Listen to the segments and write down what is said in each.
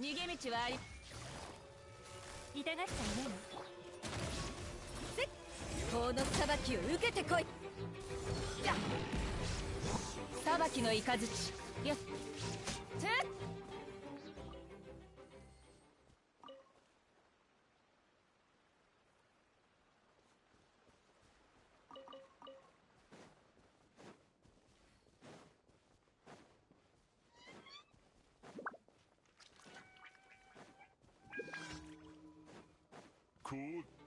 逃げ道はあり。痛がっちゃいないの。せっ、法の裁きを受けてこい。やっ、裁きの雷。よっ、せっ。凍っ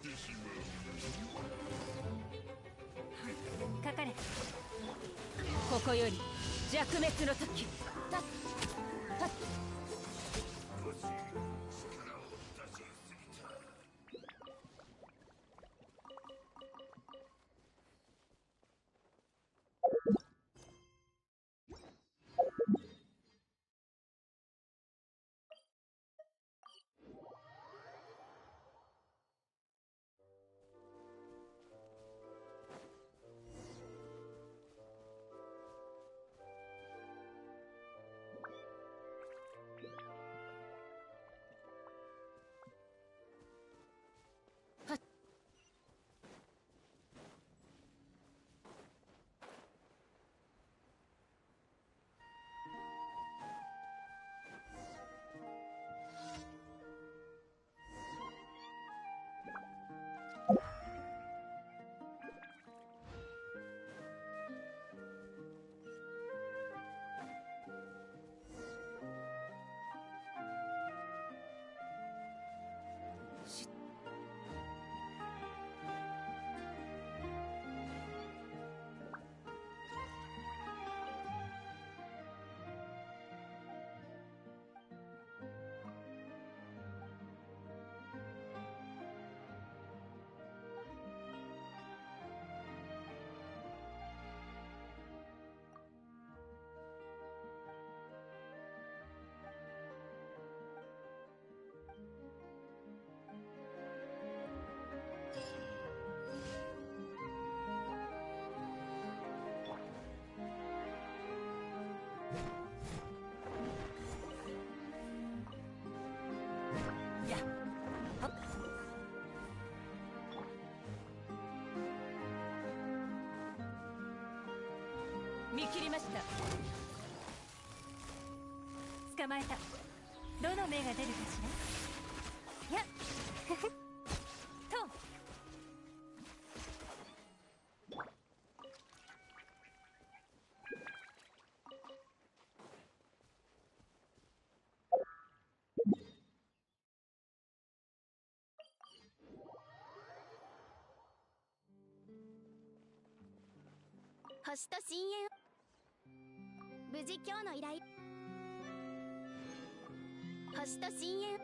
てしまう。かかれ。ここより弱滅の時。たったっ。少し力を出しすぎた。見切りました。捕まえた。どの目が出るかしら。やっふふっと。星と深淵。無事今日の依頼。星と深淵。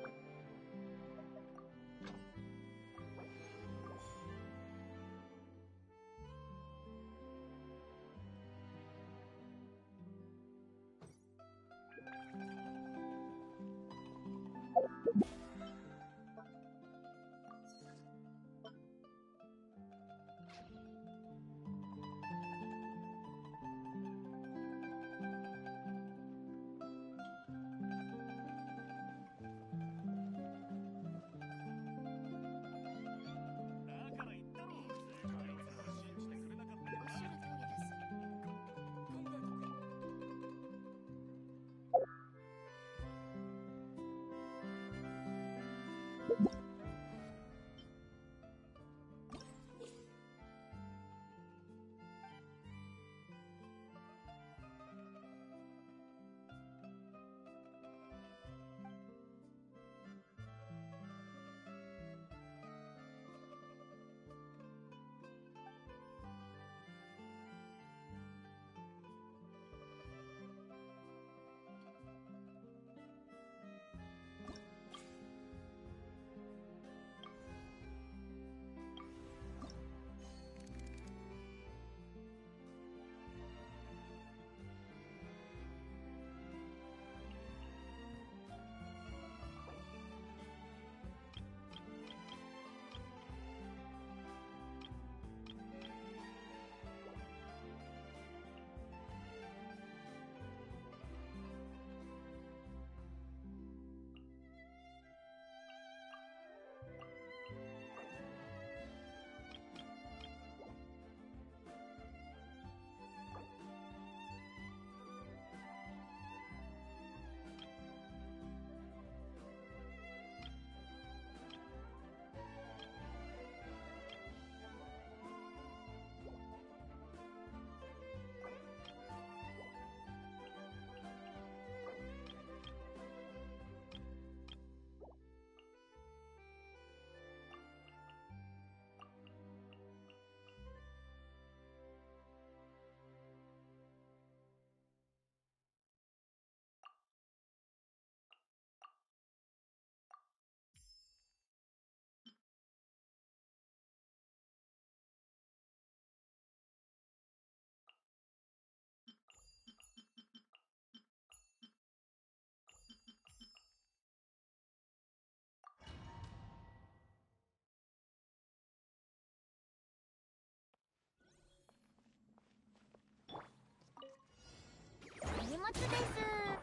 末です。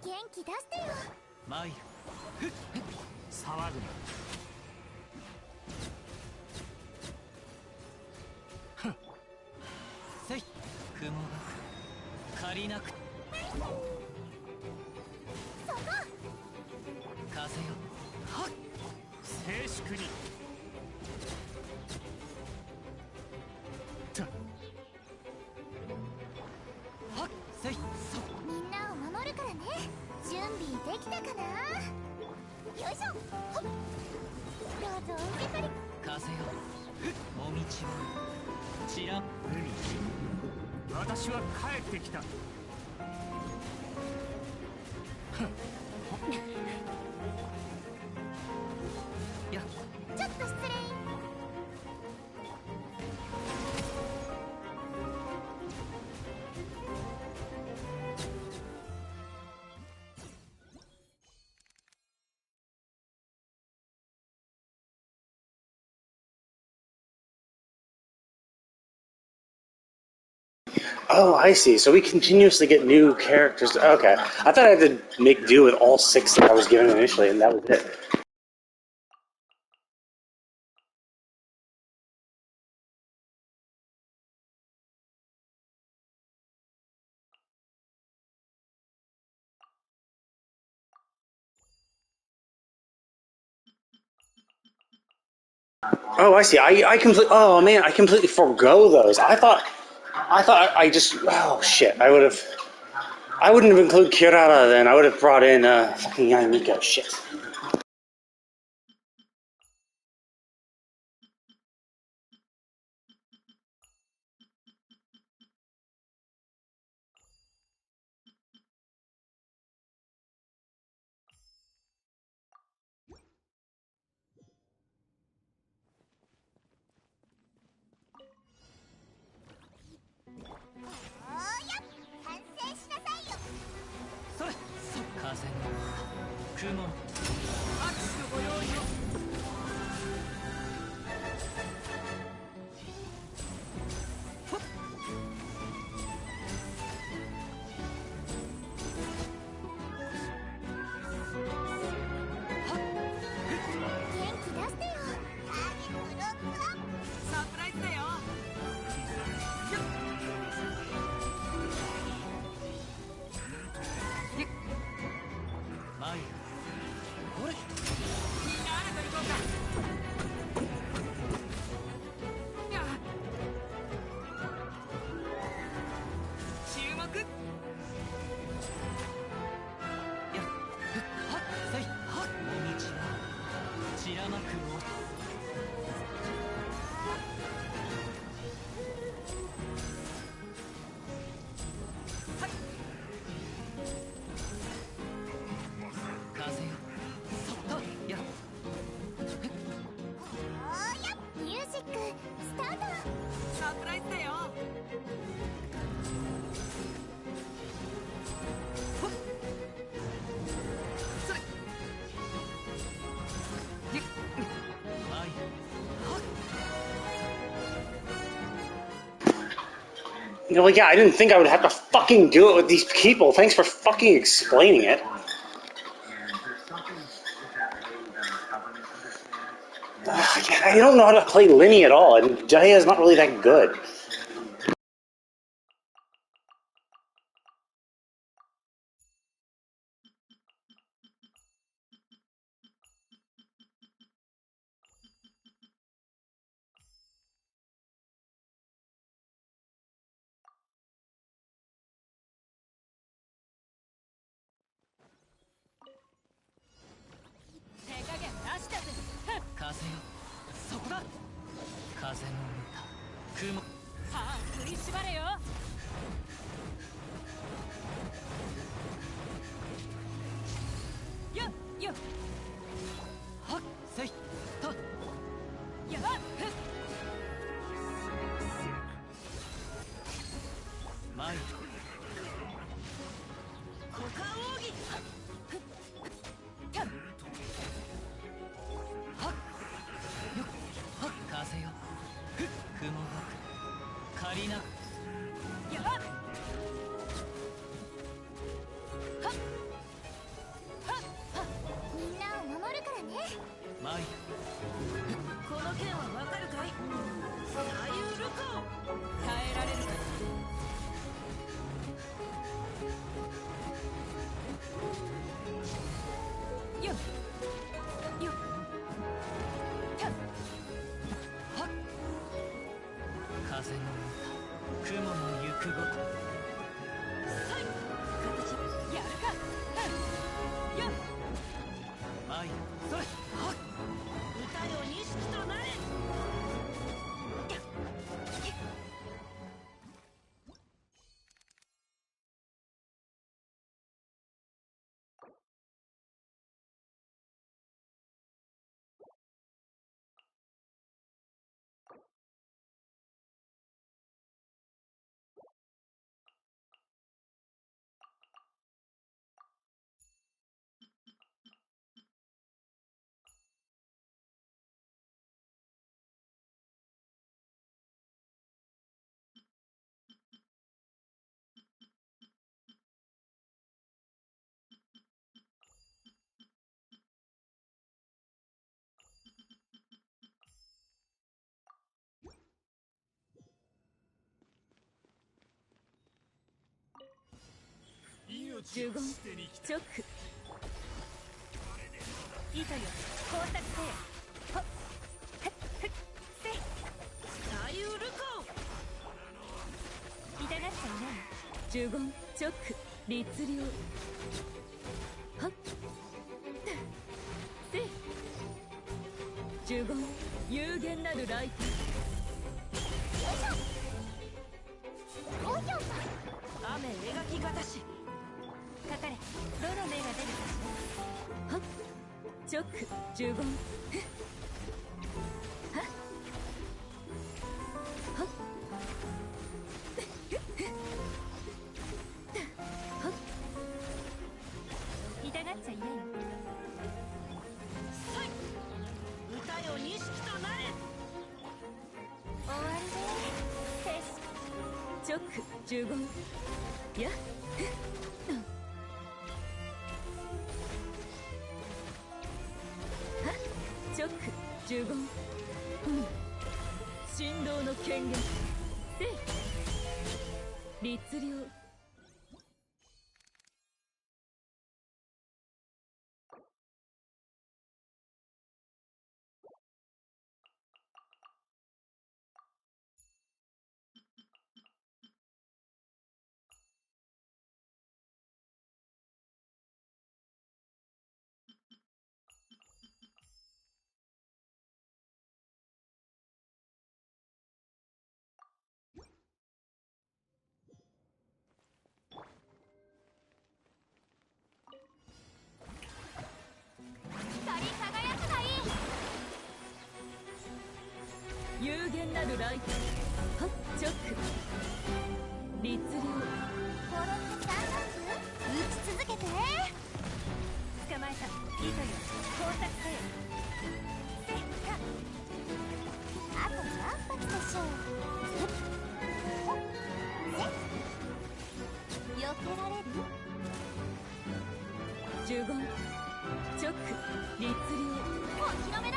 元気出してよ。参る。ふっ騒ぐな。ふっせい雲が借りなくそこ。風よ。はっ静粛に。はっせいそみんなを守るからね。準備できたかな。よいしょ。ほっ、どうぞお受け取り。風よ。ふっもみちはちら海。私は帰ってきた。やちょっと失礼。Oh, I see. So we continuously get new characters. Okay. I thought I had to make do with all 6 that I was given initially, and that was it. Oh, I see. I completely. Oh man, I completely forgo those. I just. Oh shit. I wouldn't have included Kirara then. I would have brought in fucking Yamiko. Shit. Yeah, I didn't think I would have to fucking do it with these people. Thanks for fucking explaining it. I don't know how to play Linny at all, and Jaya's not really that good. よっよったっはっ風の歌雲の行くごとはい形やるかうんよっ愛それはっ歌よ錦となれやっ呪言チョック糸よ工作せよほっへっへっせい大ウルコ痛がっちゃいない呪言チョック律令はっせい呪言有限なるライトお嬢さん雨描きがたしかかれどの目が出るかしらはっチョック呪言はっはっはっ痛がっちゃいないのさい歌よ錦となれ終わりでーすチョック呪言やっチョック呪言振動の権限せい律令光り輝くがいい有限なるライトはっチョック律令これって三段打ち続けて捕まえた糸よ工作せよせっかあと何発でしょう避けられる呪言チョック律令お披露目だ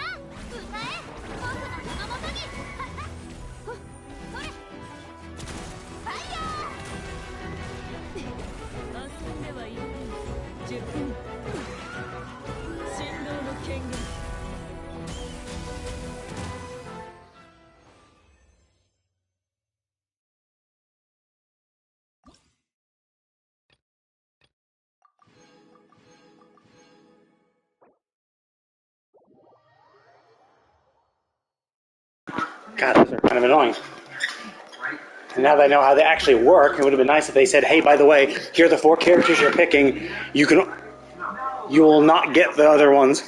歌え僕の胸元にほっそれファイヤ遊んではいけない10分振動の権限God, those are kind of annoying. And now that I know how they actually work, it would have been nice if they said, "Hey, by the way, here are the 4 characters you're picking. You will not get the other ones."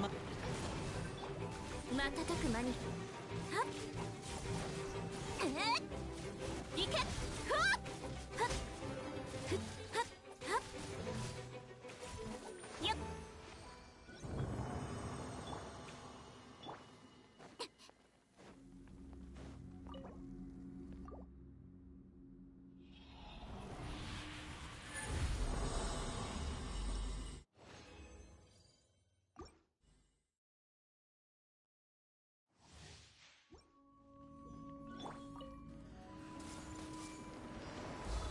瞬く間にはっいけはっはっふっはっはっよっ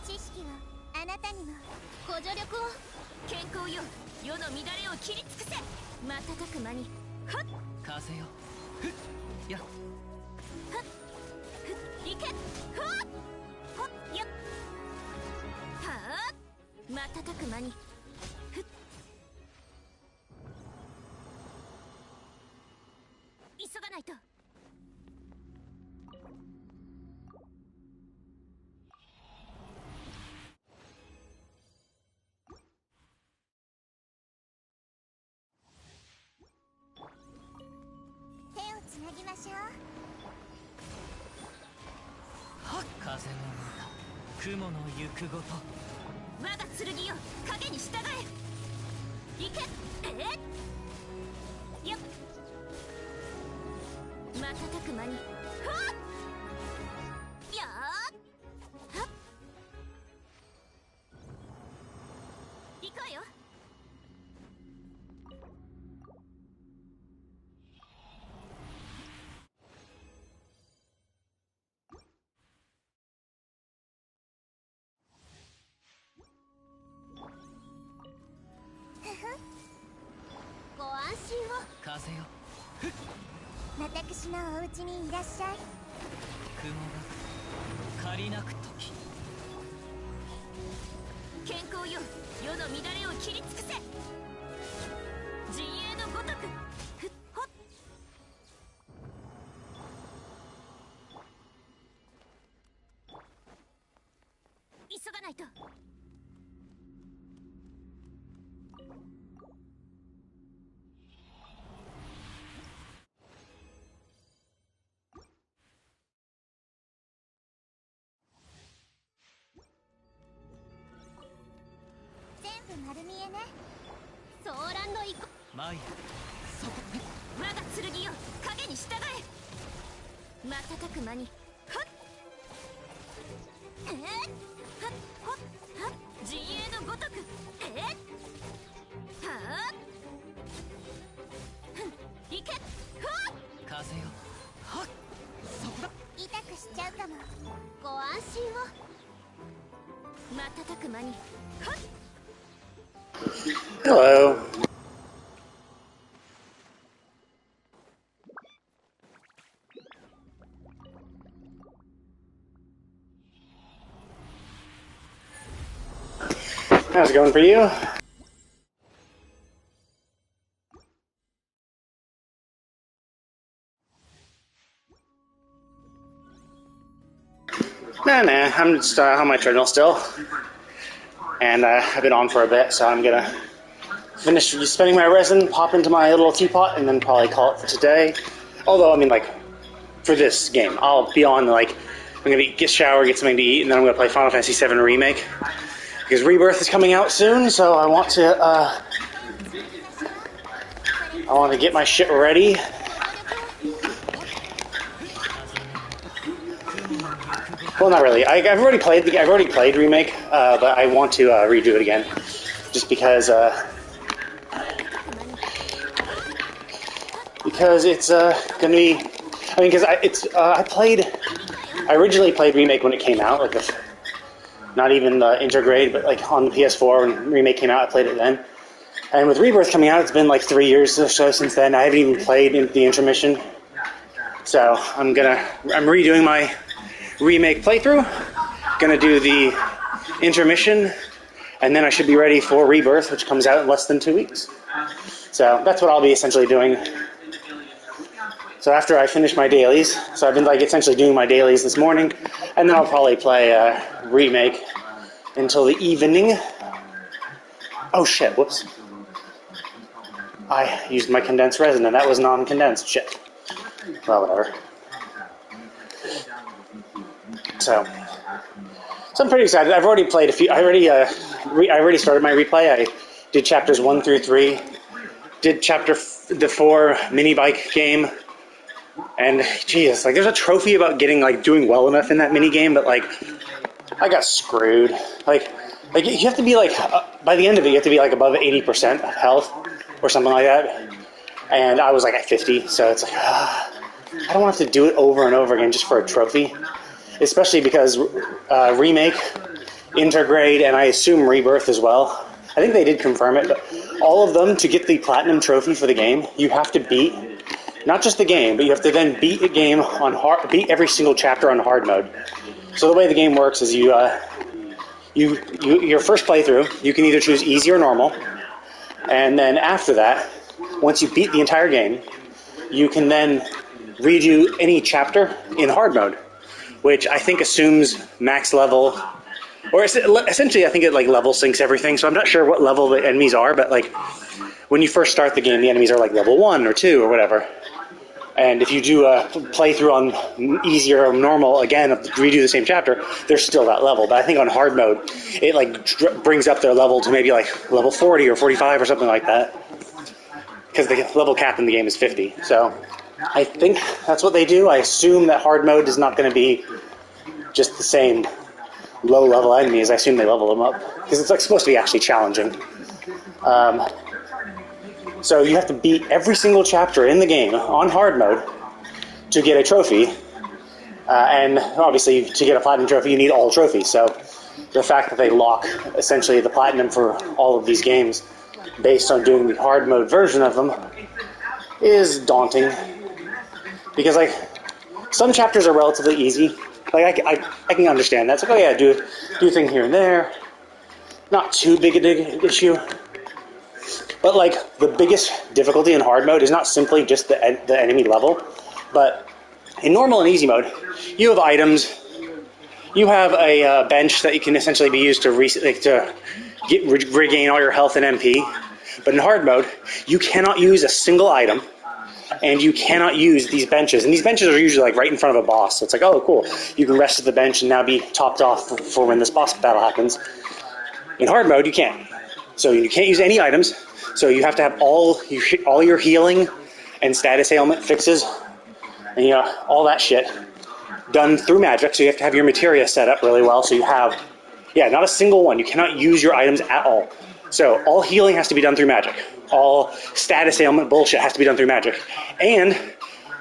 知識はあなたにもご助力を健康よ世の乱れを切り尽くせ瞬く間にはっ風よふっやっはっふっいけはっほっやっはあ瞬く間にふっ急がないと手をつなぎましょうはっ風の雲の行くごと我が剣よ影に従え行けよっ瞬く間にはっやーはっ行くわよご安心を風よ私のお家にいらっしゃい。雲が借りなく時健康よ世の乱れを切り尽くせ陣営のごとくふっほっ急がないと全部丸見えねソーランド行こマイそこ我が剣よ影に従え瞬く間にはっはっほっはっ陣営のごとくはあふん行けはっ風よはっそこだ痛くしちゃうかも。ご安心を瞬く間にはっ Hello. How's it going for you? Nah, I'm just on my treadmill still. And I've been on for a bit, so I'm gonna finish spending my resin, pop into my little teapot, and then probably call it for today. Although, I mean, like, for this game, I'll be on, like, I'm gonna get shower, get something to eat, and then I'm gonna play Final Fantasy VII Remake. Because Rebirth is coming out soon, so I want to get my shit ready. Well, not really. I've already played Remake, but I want to redo it again, just because it's gonna be. I mean, because I originally played Remake when it came out, like not even the intergrade, but like on the PS4 when Remake came out, I played it then. And with Rebirth coming out, it's been like 3 years or so since then. I haven't even played in the intermission, so I'm redoing my Remake playthrough. Gonna do the intermission, and then I should be ready for Rebirth, which comes out in less than 2 weeks. So that's what I'll be essentially doing. So after I finish my dailies, so I've been like essentially doing my dailies this morning, and then I'll probably play Remake until the evening. Oh shit! Whoops. I used my condensed resin, and that was non-condensed. Shit. Well, whatever. So I'm pretty excited. I've already played a few. I already started my replay. I did chapters 1 through 3. Did the 4 mini bike game. And geez, like there's a trophy about getting like doing well enough in that mini game, but like I got screwed. Like you have to be like by the end of it, you have to be like above 80% of health or something like that. And I was like at 50, so it's like I don't want to have to do it over and over again just for a trophy. Especially because Remake, Intergrade, and I assume Rebirth as well. I think they did confirm it, but all of them, to get the Platinum Trophy for the game, you have to beat, not just the game, but you have to then beat the game on beat every single chapter on hard mode. So the way the game works is your first playthrough, you can either choose easy or normal, and then after that, once you beat the entire game, you can then redo any chapter in hard mode, which I think assumes max level, or essentially I think it like level syncs everything, so I'm not sure what level the enemies are, but like when you first start the game, the enemies are like level 1 or 2 or whatever. And if you do a playthrough on easier or normal, again, redo the same chapter, they're still that level. But I think on hard mode, it like brings up their level to maybe like level 40 or 45 or something like that. Because the level cap in the game is 50. So I think that's what they do. I assume that hard mode is not going to be just the same low-level enemies. I assume they level them up. Because it's like supposed to be actually challenging. So you have to beat every single chapter in the game on hard mode to get a trophy. And obviously, to get a platinum trophy, you need all trophies. So the fact that they lock essentially the platinum for all of these games based on doing the hard mode version of them is daunting. Because like some chapters are relatively easy. Like I can understand that. It's like, oh yeah, do a thing here and there. Not too big a issue. But like the biggest difficulty in hard mode is not simply just the enemy level, but in normal and easy mode, you have items. You have a bench that you can essentially be used to regain all your health and MP. But in hard mode, you cannot use a single item, and you cannot use these benches. And these benches are usually like right in front of a boss. So it's like, oh, cool. You can rest at the bench and now be topped off for when this boss battle happens. In hard mode, you can't. So you can't use any items. So you have to have all your healing and status ailment fixes and all that shit done through magic. So you have to have your materia set up really well. So you have, not a single one. You cannot use your items at all. So all healing has to be done through magic. All status ailment bullshit has to be done through magic. And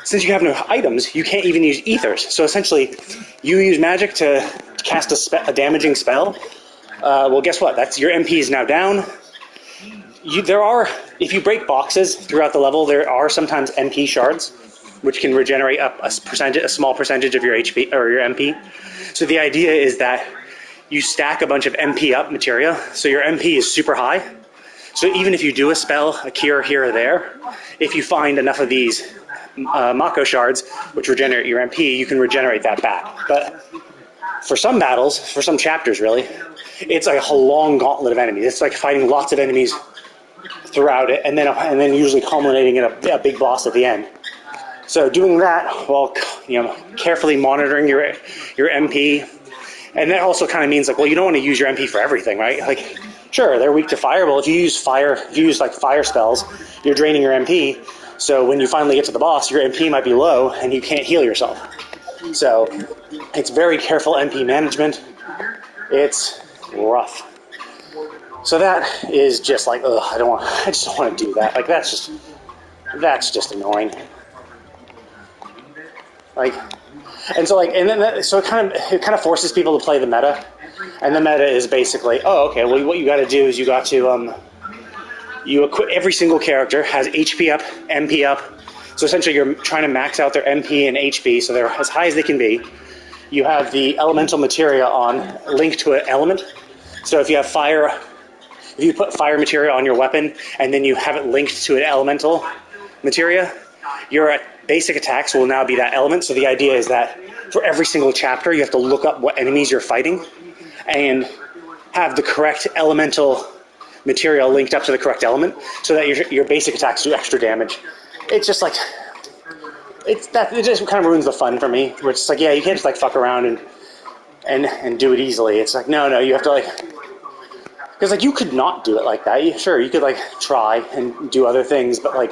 since you have no items, you can't even use ethers. So essentially, you use magic to cast a damaging spell. Well, guess what? That's your MP is now down. If you break boxes throughout the level, there are sometimes MP shards, which can regenerate up a small percentage of your HP or your MP. So the idea is that you stack a bunch of MP up materia, so your MP is super high. So even if you do a spell, a cure here or there, if you find enough of these Mako shards, which regenerate your MP, you can regenerate that back. But for some battles, for some chapters really, it's like a long gauntlet of enemies. It's like fighting lots of enemies throughout it, and then usually culminating in a big boss at the end. So doing that while carefully monitoring your MP, and that also kind of means like, well, you don't want to use your MP for everything, right? Like, sure, they're weak to fire. Well, if you use fire spells, you're draining your MP. So when you finally get to the boss, your MP might be low and you can't heal yourself. So it's very careful MP management. It's rough. So that is just like, I just don't want to do that. Like that's just annoying. Like, and so like, and then so it kind of forces people to play the meta, and the meta is basically, okay, well, what you got to do is you got to you equip every single character has HP up, MP up. So essentially, you're trying to max out their MP and HP, so they're as high as they can be. You have the elemental materia linked to an element. So if you have fire, if you put fire materia on your weapon and then you have it linked to an elemental materia, your basic attacks will now be that element. So the idea is that for every single chapter, you have to look up what enemies you're fighting and have the correct elemental material linked up to the correct element, so that your basic attacks do extra damage. It's just like it just kind of ruins the fun for me. Where it's like, yeah, you can't just like fuck around and do it easily. It's like no, you have to like, because like you could not do it like that. Sure, you could like try and do other things, but like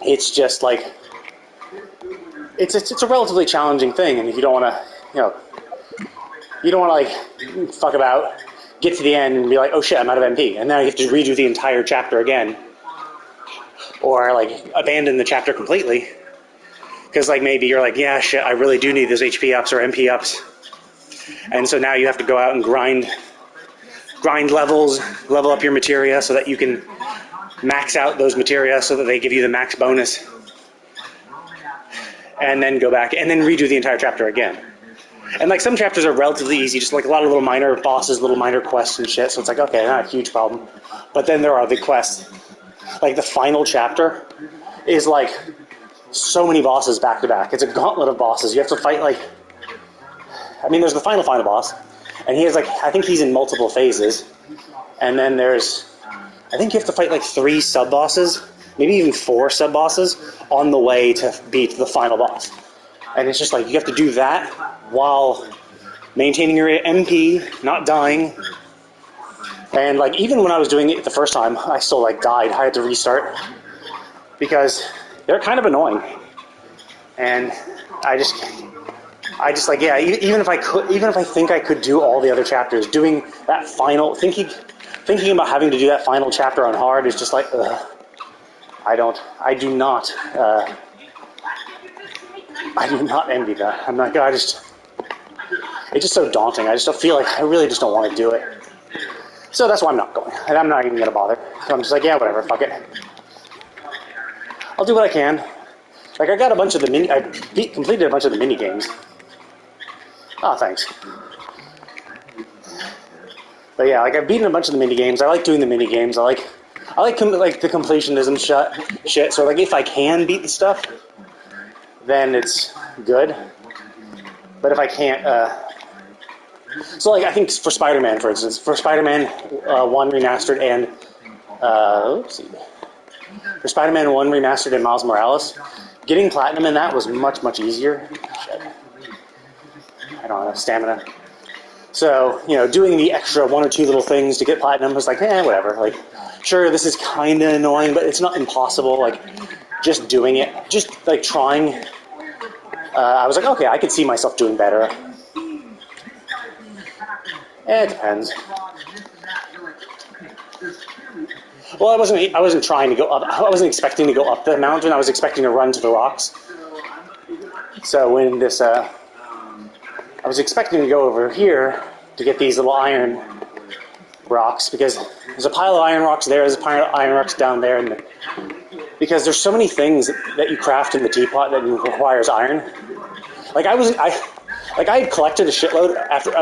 it's just like it's a relatively challenging thing, and if you don't want to, you don't want to like fuck about, get to the end and be like, oh shit, I'm out of MP, and now you have to redo the entire chapter again, or like abandon the chapter completely because like maybe you're like, yeah, shit, I really do need those HP ups or MP ups, and so now you have to go out and grind levels, level up your materia so that you can max out those materia so that they give you the max bonus, and then go back and then redo the entire chapter again. And like some chapters are relatively easy, just like a lot of little minor bosses, little minor quests and shit, so it's like, okay, not a huge problem. But then there are the quests. Like the final chapter is like so many bosses back to back. It's a gauntlet of bosses. You have to fight like, I mean, there's the final boss, and he has like, I think he's in multiple phases. And then there's, I think you have to fight like 3 sub-bosses, maybe even 4 sub-bosses on the way to beat the final boss. And it's just like, you have to do that while maintaining your MP, not dying. And like, even when I was doing it the first time, I still like died. I had to restart because they're kind of annoying. And I just like, yeah, even if I think I could do all the other chapters, doing that final, thinking about having to do that final chapter on hard is just like, ugh. I do not envy that. I'm like, it's just so daunting. I just don't feel like, I really just don't want to do it. So that's why I'm not going. And I'm not even going to bother. So I'm just like, yeah, whatever, fuck it. I'll do what I can. Like, I got a bunch of the completed a bunch of the mini games. Oh, thanks. But yeah, like, I've beaten a bunch of the mini games. I like doing the mini games. I like the completionism shit. So like, if I can beat the stuff, then it's good. But if I can't, so like, I think for Spider-Man, for instance, for Spider-Man 1 remastered and for Spider-Man 1 remastered and Miles Morales, getting platinum in that was much, much easier. Shit. I don't have stamina. So, doing the extra 1 or 2 little things to get platinum was like, whatever. Like, sure, this is kind of annoying, but it's not impossible. Like, just doing it, just like trying. I was like, okay, I could see myself doing better. It depends. Well, I wasn't trying to go up. I wasn't expecting to go up the mountain. I was expecting to run to the rocks. So when this, I was expecting to go over here to get these little iron rocks, because there's a pile of iron rocks there, there's a pile of iron rocks down there, and because there's so many things that you craft in the teapot that requires iron. Like I had collected a shitload after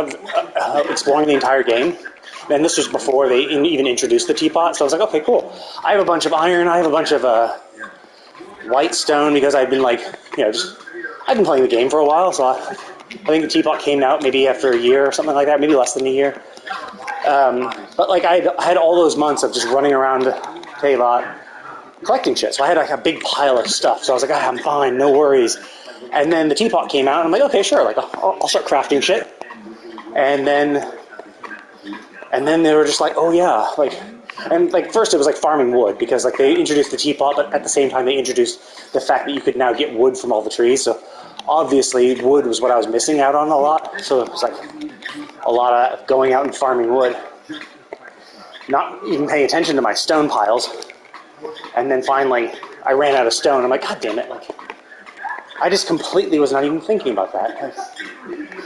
exploring the entire game, and this was before they even introduced the teapot. So I was like, okay, cool. I have a bunch of iron. I have a bunch of white stone because I've been like, I've been playing the game for a while. So I think the teapot came out maybe after a year or something like that, maybe less than a year. But like I had all those months of just running around Kaveh collecting shit. So I had like a big pile of stuff. So I was like, I'm fine, no worries. And then the teapot came out, and I'm like, okay, sure, like I'll start crafting shit. And then they were just like, oh yeah, and first it was like farming wood, because like they introduced the teapot, but at the same time they introduced the fact that you could now get wood from all the trees. So obviously wood was what I was missing out on a lot. So it was like a lot of going out and farming wood, not even paying attention to my stone piles. And then finally I ran out of stone. I'm like, God damn it, I just completely was not even thinking about that.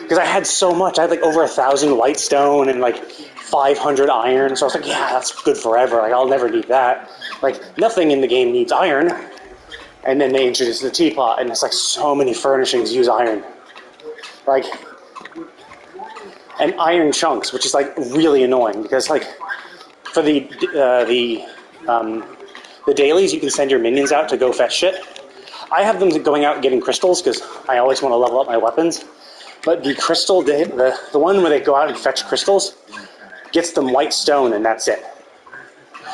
Because I had so much. I had like over 1,000 white stone and like 500 iron. So I was like, yeah, that's good forever. Like, I'll never need that. Like, nothing in the game needs iron. And then they introduced the teapot, and it's like so many furnishings use iron. Like, and iron chunks, which is like really annoying, because like for the dailies, you can send your minions out to go fetch shit. I have them going out and getting crystals because I always want to level up my weapons. But the crystal, the one where they go out and fetch crystals, gets them white stone, and that's it.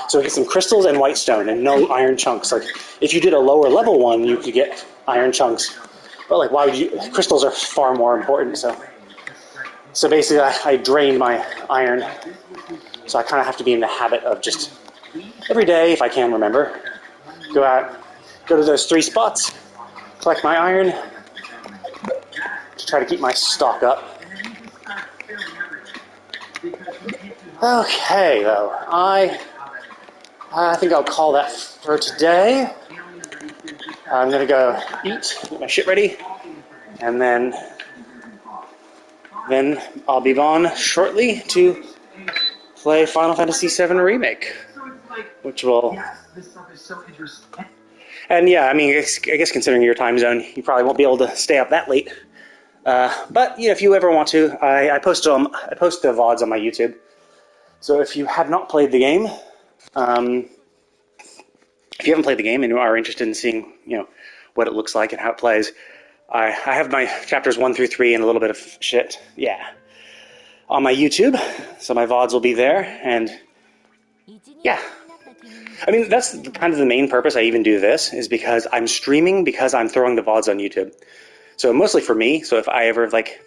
So it gets some crystals and white stone, and no iron chunks. Like, if you did a lower level one, you could get iron chunks. But, like, why would you... Crystals are far more important, So basically, I drained my iron. So I kind of have to be in the habit of just, every day, if I can remember, go out, go to those 3 spots, collect my iron, to try to keep my stock up. Okay, though, I think I'll call that for today. I'm gonna go eat, get my shit ready, and then I'll be on shortly to play Final Fantasy VII Remake, which will... And yeah, I mean, I guess considering your time zone, you probably won't be able to stay up that late. But you know, if you ever want to, I post the VODs on my YouTube. So if you have not played the game, if you haven't played the game and you are interested in seeing, you know, what it looks like and how it plays, I have my chapters 1 through 3 and a little bit of shit, yeah, on my YouTube. So my VODs will be there, and yeah. I mean, that's kind of the main purpose I even do this, is because I'm streaming, because I'm throwing the VODs on YouTube. So mostly for me. So if I ever like,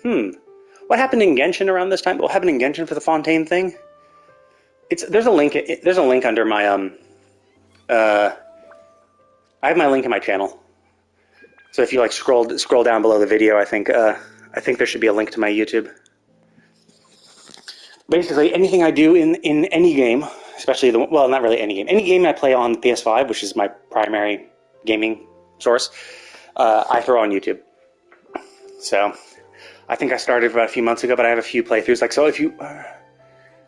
what happened in Genshin around this time? What happened in Genshin for the Fontaine thing? There's a link under my I have my link in my channel. So if you like scroll down below the video, I think there should be a link to my YouTube. Basically, anything I do in any game, especially not really any game I play on the PS5, which is my primary gaming source, I throw on YouTube. So I think I started about a few months ago, but I have a few playthroughs. Like, so if you,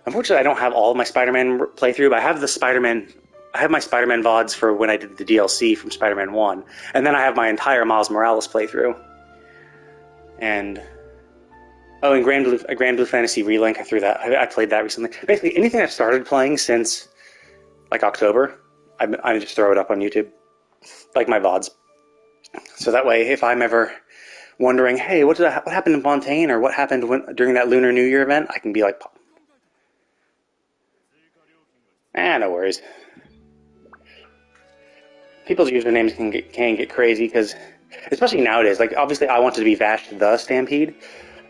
unfortunately, I don't have all of my Spider-Man playthrough, but I have my Spider-Man VODs for when I did the DLC from Spider-Man 1. And then I have my entire Miles Morales playthrough. And Grand Blue Fantasy Relink, I played that recently. Basically, anything I've started playing since, like, October, I just throw it up on YouTube. Like my VODs. So that way, if I'm ever wondering, hey, what happened in Fontaine, or what happened during that Lunar New Year event, I can be like, no worries. People's usernames can get crazy, because, especially nowadays, like, obviously I wanted to be Vash the Stampede,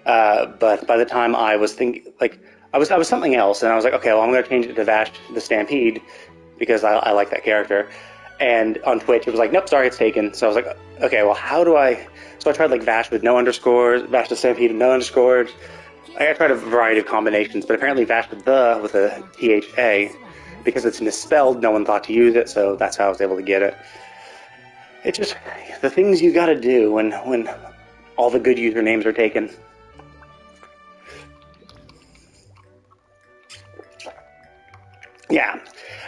but by the time I was thinking, like, I was something else, and I was like, okay, well, I'm going to change it to Vash the Stampede, because I like that character. And on Twitch, it was like, nope, sorry, it's taken. So I was like, okay, well, how do I... So I tried, like, Vash with no underscores, Vash the Stampede with no underscores. I tried a variety of combinations, but apparently Vash with a THA, because it's misspelled, no one thought to use it, so that's how I was able to get it. It's just the things you gotta do when all the good usernames are taken. Yeah.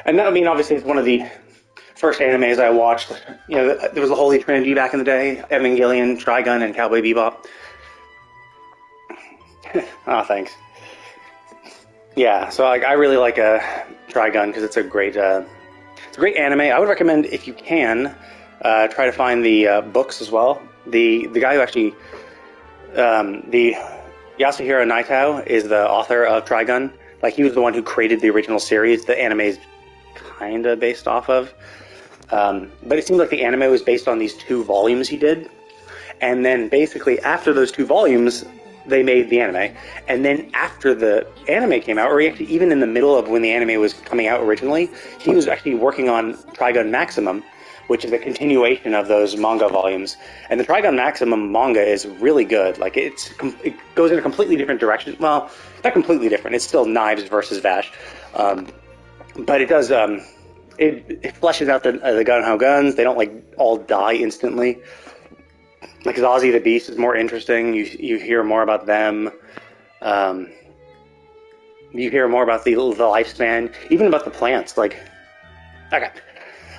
And that, I mean, obviously, it's one of the first animes I watched. You know, there was the Holy Trinity back in the day: Evangelion, Trigun, and Cowboy Bebop. Oh, thanks. Yeah, so I really like Trigun, because it's a great anime. I would recommend, if you can, try to find the books as well. The guy who actually, the Yasuhiro Naito is the author of Trigun. Like, he was the one who created the original series. The anime is kind of based off of. But it seems like the anime was based on these 2 volumes he did. And then basically after those 2 volumes, they made the anime. And then after the anime came out, or actually even in the middle of when the anime was coming out originally, he was actually working on Trigun Maximum, which is a continuation of those manga volumes. And the Trigun Maximum manga is really good. Like, it goes in a completely different direction. Well, not completely different. It's still Knives versus Vash. But it does... It fleshes out the gun-ho guns. They don't, like, all die instantly. Like, Zazie the Beast is more interesting. You hear more about them. You hear more about the lifespan. Even about the plants. Like, okay.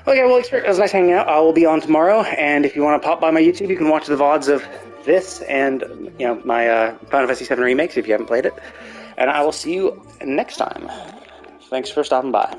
Okay, well, it was nice hanging out. I will be on tomorrow. And if you want to pop by my YouTube, you can watch the VODs of this and, you know, my Final Fantasy VII remakes if you haven't played it. And I will see you next time. Thanks for stopping by.